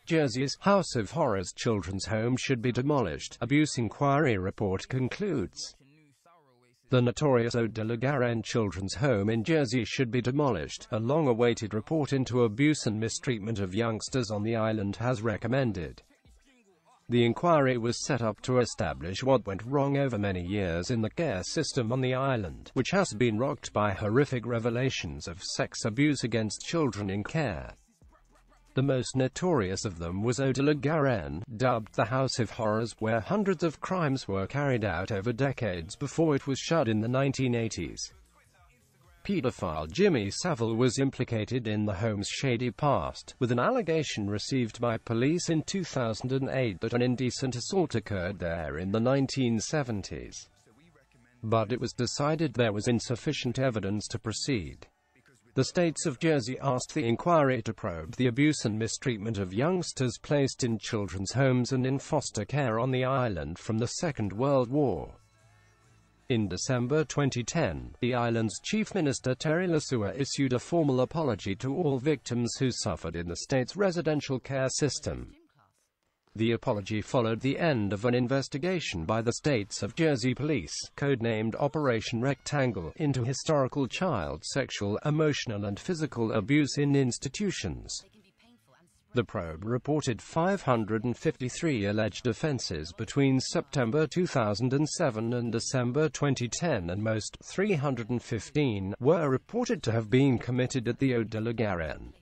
Jersey's House of Horrors children's home should be demolished, abuse inquiry report concludes. The notorious Haut de la Garenne children's home in Jersey should be demolished, a long-awaited report into abuse and mistreatment of youngsters on the island has recommended. The inquiry was set up to establish what went wrong over many years in the care system on the island, which has been rocked by horrific revelations of sex abuse against children in care. The most notorious of them was Haut de la Garenne, dubbed the House of Horrors, where hundreds of crimes were carried out over decades before it was shut in the 1980s. Pedophile Jimmy Savile was implicated in the home's shady past, with an allegation received by police in 2008 that an indecent assault occurred there in the 1970s. But it was decided there was insufficient evidence to proceed. The states of Jersey asked the inquiry to probe the abuse and mistreatment of youngsters placed in children's homes and in foster care on the island from the Second World War. In December 2010, the island's Chief Minister Terry Lasua issued a formal apology to all victims who suffered in the state's residential care system. The apology followed the end of an investigation by the States of Jersey Police, codenamed Operation Rectangle, into historical child sexual, emotional and physical abuse in institutions. The probe reported 553 alleged offenses between September 2007 and December 2010, and most, 315, were reported to have been committed at the Haut de la Garenne.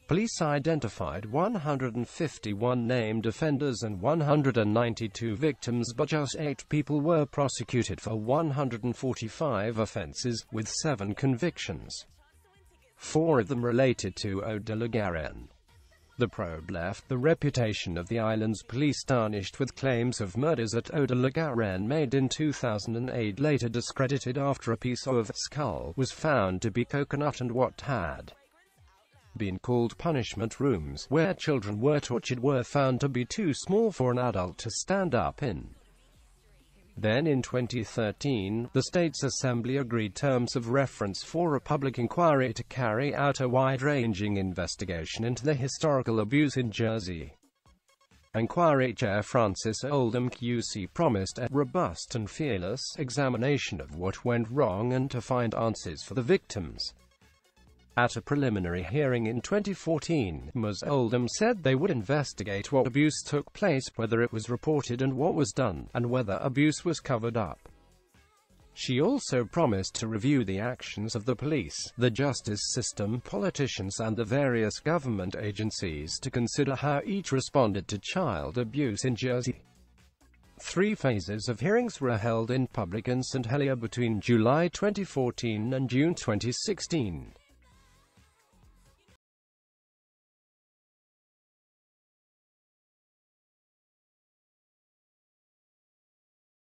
Police identified 151 named offenders and 192 victims, but just 8 people were prosecuted for 145 offenses, with 7 convictions. 4 of them related to Haut de la Garenne. The probe left the reputation of the island's police tarnished, with claims of murders at Haut de la Garenne made in 2008 later discredited after a piece of skull was found to be coconut and what had been called punishment rooms, where children were tortured, were found to be too small for an adult to stand up in. Then in 2013, the state's assembly agreed terms of reference for a public inquiry to carry out a wide-ranging investigation into the historical abuse in Jersey. Inquiry Chair Francis Oldham QC promised a robust and fearless examination of what went wrong and to find answers for the victims. At a preliminary hearing in 2014, Ms. Oldham said they would investigate what abuse took place, whether it was reported and what was done, and whether abuse was covered up. She also promised to review the actions of the police, the justice system, politicians and the various government agencies to consider how each responded to child abuse in Jersey. 3 phases of hearings were held in public in St. Helier between July 2014 and June 2016.